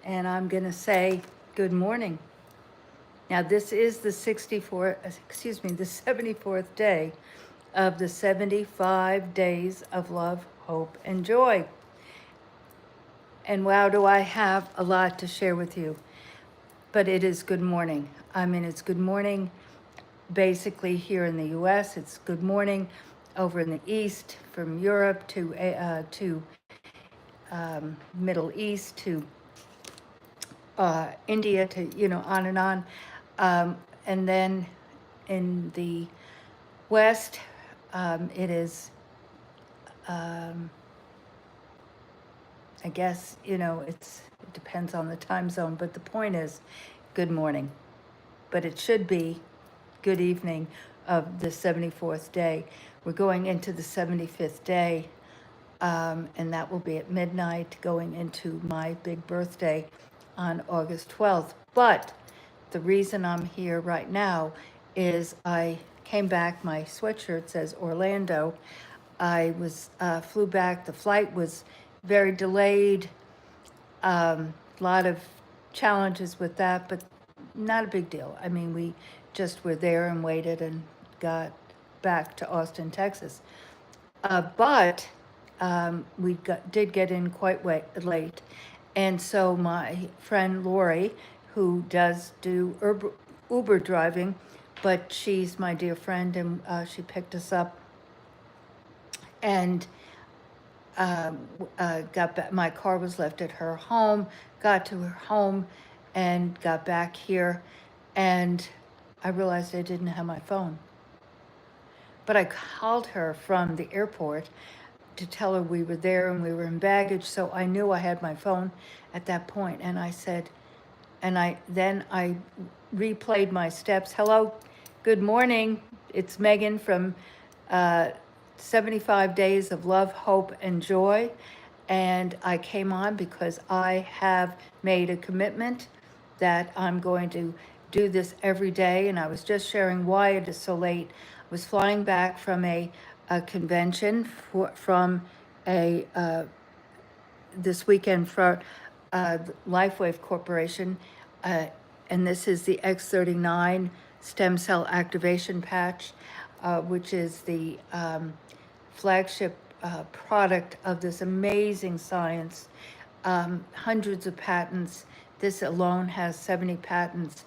and I'm going to say good morning. Now, this is the 74th day of the 75 days of love, hope, and joy. And wow, do I have a lot to share with you. But it is good morning. I mean, it's good morning basically here in the US. It's good morning over in the East, from Europe to Middle East to India to, on and on. And then in the West, it is, I guess, it depends on the time zone, but the point is good morning. But it should be good evening of the 74th day. We're going into the 75th day, and that will be at midnight, going into my big birthday on August 12th. But the reason I'm here right now is I came back, my sweatshirt says Orlando. I flew back, the flight was very delayed, a lot of challenges with that, but not a big deal. I mean, we just were there and waited and got back to Austin, Texas. But we did get in quite late. And so my friend Lori, who does do Uber driving, but she's my dear friend, and she picked us up and got back. My car was left at her home, got to her home and got back here, and I realized I didn't have my phone. But I called her from the airport to tell her we were there and we were in baggage, so I knew I had my phone at that point. And I said, and I replayed my steps. Hello, good morning. It's Megan from 75 Days of Love, Hope, and Joy. And I came on because I have made a commitment that I'm going to do this every day. And I was just sharing why it is so late. I was flying back from a convention from this weekend for LifeWave Corporation. And this is the X39 stem cell activation patch, which is the flagship product of this amazing science. Hundreds of patents. This alone has 70 patents.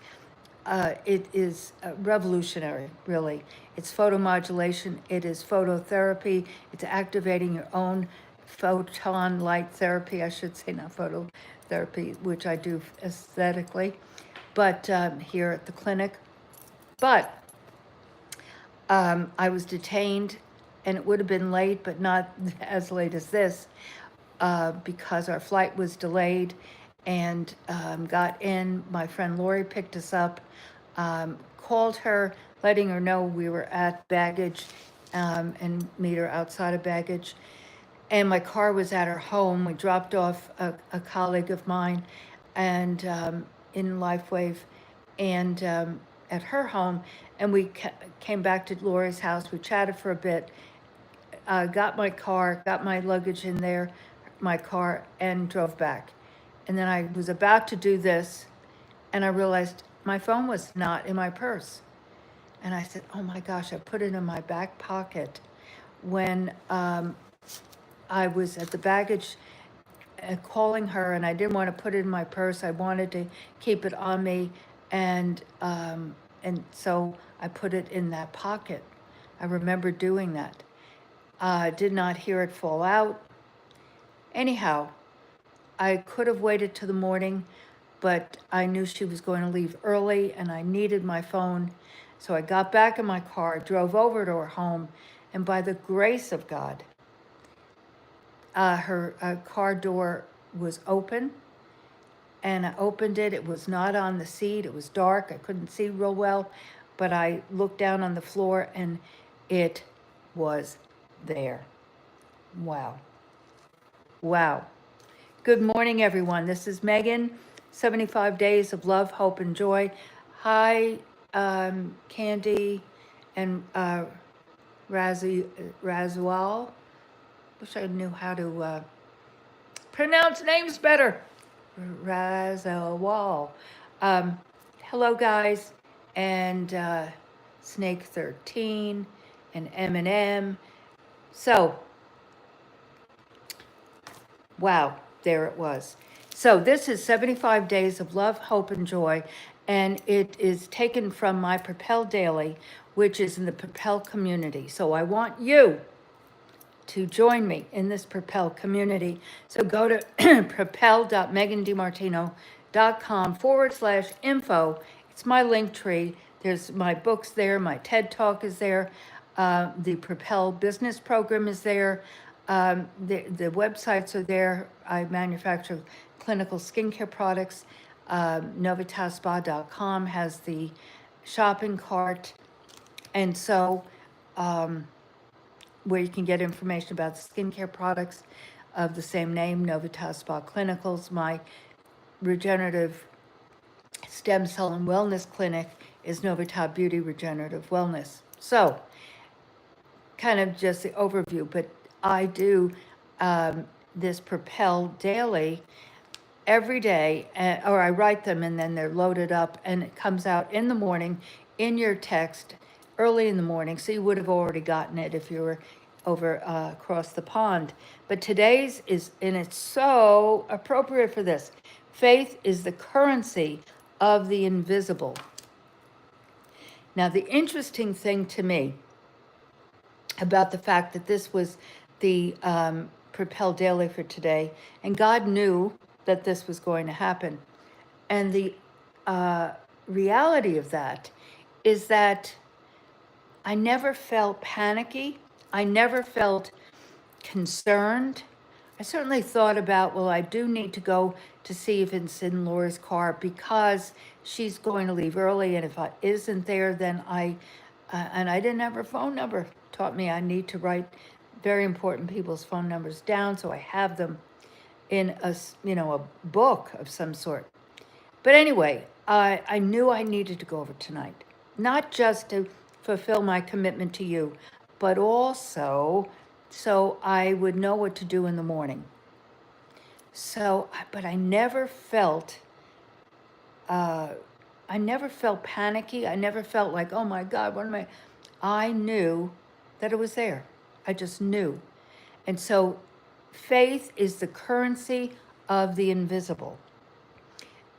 It is revolutionary, really. It's photomodulation, it is phototherapy, it's activating your own photon light therapy, I should say, not phototherapy, which I do aesthetically, but here at the clinic. But I was detained, and it would have been late, but not as late as this, because our flight was delayed, and got in. My friend Lori picked us up, called her, letting her know we were at baggage, and meet her outside of baggage. And my car was at her home. We dropped off a colleague of mine and in LifeWave, and at her home, and we came back to Lori's house. We chatted for a bit, got my car, got my luggage in there, my car, and drove back. And then I was about to do this, and I realized my phone was not in my purse. And I said, oh my gosh, I put it in my back pocket. When I was at the baggage calling her, and I didn't want to put it in my purse. I wanted to keep it on me, and so I put it in that pocket. I remember doing that. Did not hear it fall out. Anyhow, I could have waited till the morning, but I knew she was going to leave early, and I needed my phone. So I got back in my car, drove over to her home, and by the grace of God, her car door was open, and I opened it. It was not on the seat. It was dark. I couldn't see real well, but I looked down on the floor, and it was there. Wow. Wow. Good morning, everyone. This is Megan, 75 Days of Love, Hope, and Joy. Hi, Candy and Razual. Wish I knew how to pronounce names better. Razawal. Um, Hello, guys, and Snake 13 and M&M. So, wow, there it was. So this is 75 Days of Love, Hope, and Joy, and it is taken from my Propel Daily, which is in the Propel community. So I want you to join me in this Propel community. So go to propel.megandimartino.com/info. It's my link tree. There's my books there. My TED Talk is there. The Propel Business Program is there. The websites are there. I manufacture clinical skincare products. Novitasspa.com has the shopping cart. And so, where you can get information about the skincare products of the same name, Novitas Spa Clinicals. My regenerative stem cell and wellness clinic is Novitas Beauty Regenerative Wellness. So, kind of just the overview, but I do this Propel Daily every day, or I write them and then they're loaded up and it comes out in the morning in your text early in the morning. So you would have already gotten it if you were over across the pond. But today's is, and it's so appropriate for this. Faith is the currency of the invisible. Now, the interesting thing to me about the fact that this was the Propel Daily for today, and God knew that this was going to happen. And the reality of that is that I never felt panicky. I never felt concerned. I certainly thought about, well, I do need to go to see if it's in Laura's car because she's going to leave early. And if it isn't there, then and I didn't have her phone number. Taught me I need to write very important people's phone numbers down so I have them in a book of some sort. But anyway, I knew I needed to go over tonight, not just to fulfill my commitment to you, but also so I would know what to do in the morning. So, but I never felt panicky. I never felt like, oh my God, what am I? I knew that it was there. I just knew. And so faith is the currency of the invisible.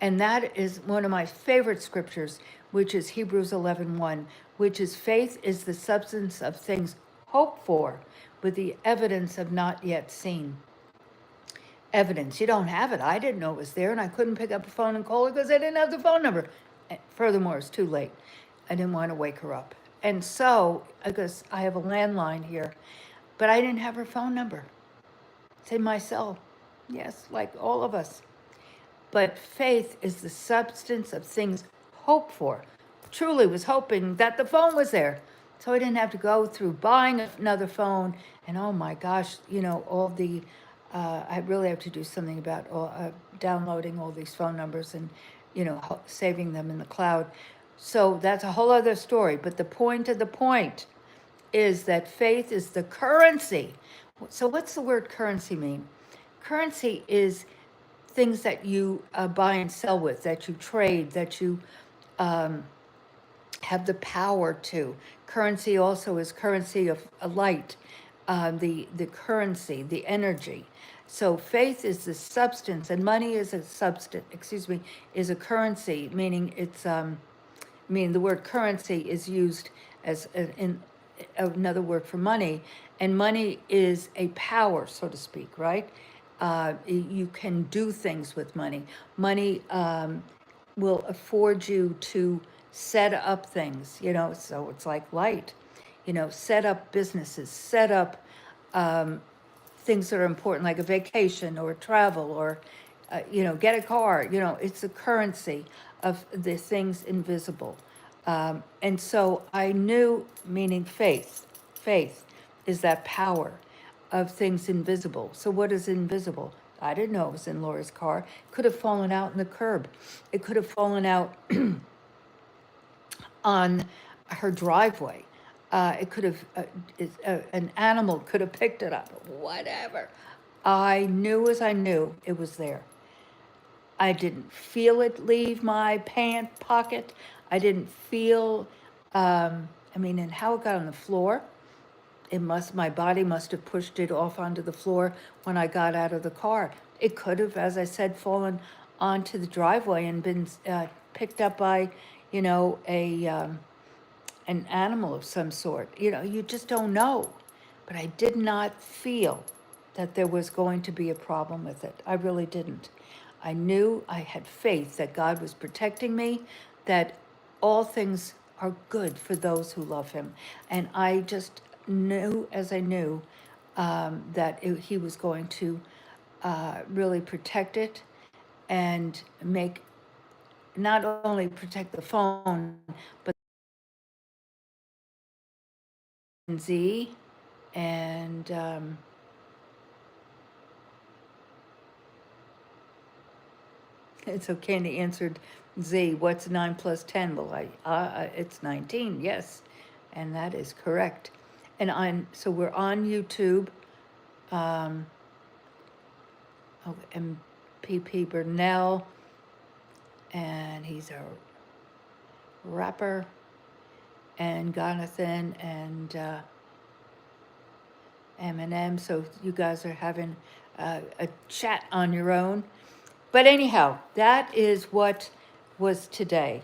And that is one of my favorite scriptures, which is Hebrews 11:1, which is faith is the substance of things hoped for, with the evidence of not yet seen. Evidence. You don't have it. I didn't know it was there, and I couldn't pick up the phone and call her because I didn't have the phone number. Furthermore, it's too late. I didn't want to wake her up. And so, I guess I have a landline here, but I didn't have her phone number. It's in my cell. Yes, like all of us. But faith is the substance of things hoped for. Truly was hoping that the phone was there. So I didn't have to go through buying another phone. And oh my gosh, all the, I really have to do something about downloading all these phone numbers and, saving them in the cloud. So that's a whole other story. But the point of the point is that faith is the currency. So what's the word currency mean? Currency is things that you buy and sell with, that you trade, that you have the power to. Currency also is currency of a light, the currency, the energy. So faith is the substance, and money is a substance. Is a currency, meaning it's. The word currency is used as in another word for money, and money is a power, so to speak, right? You can do things with money. Money will afford you to set up things, so it's like light, set up businesses, set up things that are important, like a vacation or travel or, get a car, it's the currency of the things invisible. And so I knew, meaning faith is that power of things invisible. So what is invisible? I didn't know it was in Laura's car. It could have fallen out in the curb. It could have fallen out on her driveway. It could have, an animal could have picked it up, whatever. I knew as I knew it was there. I didn't feel it leave my pant pocket. I didn't feel, and how it got on the floor, my body must have pushed it off onto the floor when I got out of the car. It could have, as I said, fallen onto the driveway and been picked up by, an animal of some sort. You just don't know. But I did not feel that there was going to be a problem with it. I really didn't. I knew, I had faith that God was protecting me, that all things are good for those who love him. And I just knew, as I knew, he was going to really protect it and make, not only protect the phone, but Z. And so Candy answered Z, what's 9 plus 10? Well, it's 19, yes. And that is correct. So we're on YouTube. Um, MPP Burnell, and he's a rapper, and Jonathan, and Eminem. So you guys are having a chat on your own. But anyhow, that is what was today.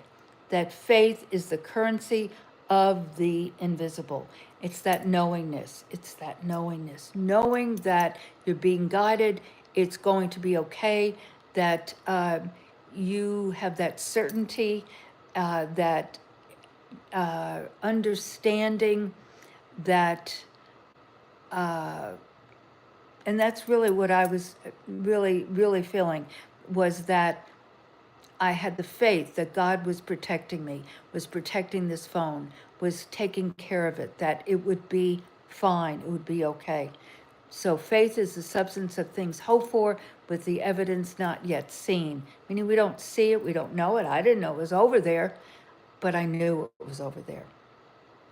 That faith is the currency of the invisible. It's that knowingness. It's that knowingness. Knowing that you're being guided, it's going to be okay, that you have that certainty, that understanding that, and that's really what I was really, really feeling, was that I had the faith that God was protecting me, was protecting this phone, was taking care of it, that it would be fine, it would be okay. So faith is the substance of things hoped for, with the evidence not yet seen. Meaning we don't see it, we don't know it. I didn't know it was over there, but I knew it was over there.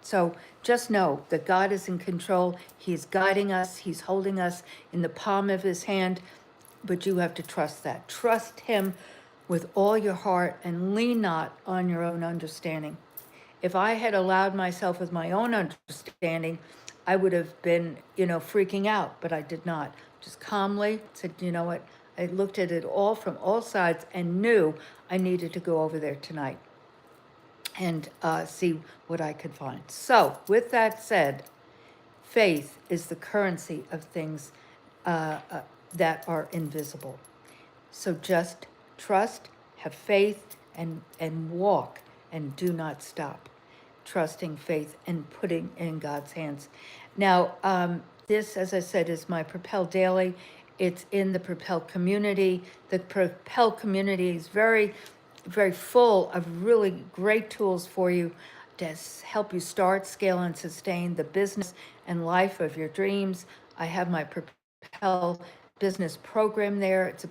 So just know that God is in control. He's guiding us. He's holding us in the palm of his hand. But you have to trust that. Trust him with all your heart and lean not on your own understanding. If I had allowed myself with my own understanding, I would have been, freaking out, but I did not. Just calmly said, you know what? I looked at it all from all sides and knew I needed to go over there tonight and see what I could find. So, with that said, faith is the currency of things that are invisible. So just trust, have faith, and walk, and do not stop. Trusting, faith, and putting in God's hands. Now, this, as I said, is my Propel Daily. It's in the Propel community. The Propel community is very, very full of really great tools for you to help you start, scale, and sustain the business and life of your dreams. I have my Propel business program there. It's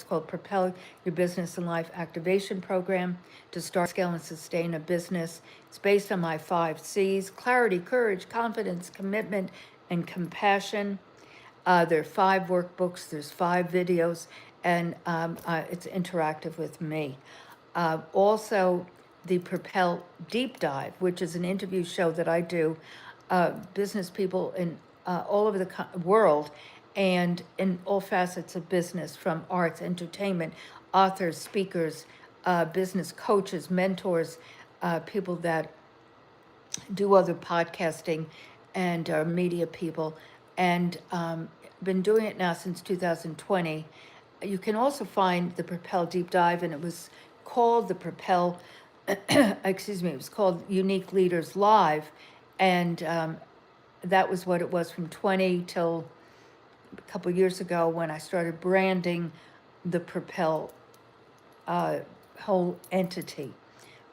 called Propel Your Business and Life Activation Program to start, scale, and sustain a business. It's based on my 5 C's: clarity, courage, confidence, commitment, and compassion. There are 5 workbooks, there's 5 videos, and it's interactive with me. Also, the Propel Deep Dive, which is an interview show that I do, business people in all over the world and in all facets of business, from arts, entertainment, authors, speakers, business coaches, mentors, people that do other podcasting, and media people, and been doing it now since 2020. You can also find the Propel Deep Dive, and it was called the Propel, excuse me, it was called Unique Leaders Live, and that was what it was from 20 till a couple years ago when I started branding the Propel whole entity,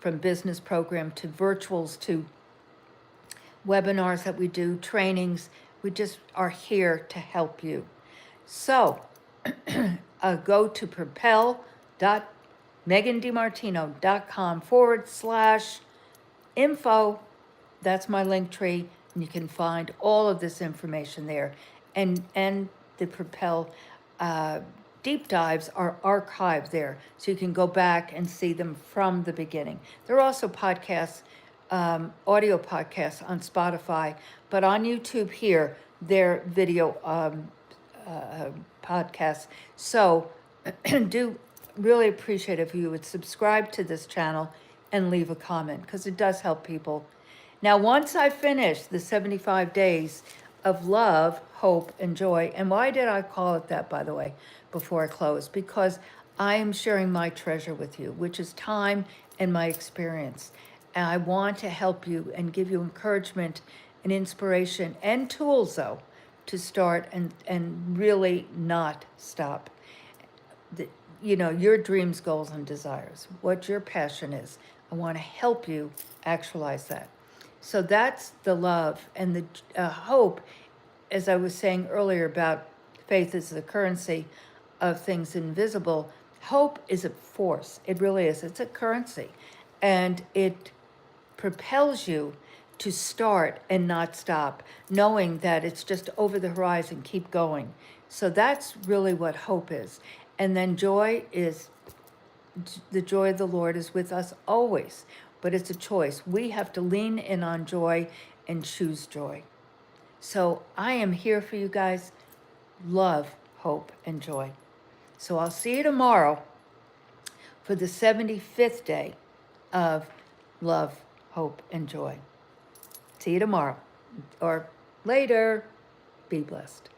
from business program to virtuals to webinars that we do, trainings. We just are here to help you. So go to propel.megandimartino.com/info. That's my link tree, and you can find all of this information there, and the Propel deep dives are archived there, so you can go back and see them from the beginning. There are also podcasts, audio podcasts on Spotify, but on YouTube here, they're video podcasts. So do really appreciate if you would subscribe to this channel and leave a comment, because it does help people. Now, once I finish the 75 days of love, hope, and joy, and why did I call it that, by the way, before I close? Because I am sharing my treasure with you, which is time and my experience. And I want to help you and give you encouragement and inspiration and tools, though, to start and really not stop. Your dreams, goals, and desires, what your passion is. I want to help you actualize that. So that's the love and the hope, as I was saying earlier about faith is the currency of things invisible. Hope is a force. It really is. It's a currency. And it propels you to start and not stop, knowing that it's just over the horizon, keep going. So that's really what hope is. And then joy is, the joy of the Lord is with us always, but it's a choice. We have to lean in on joy and choose joy. So I am here for you guys. Love, hope, and joy. So I'll see you tomorrow for the 75th day of love, hope, and joy. See you tomorrow or later. Be blessed.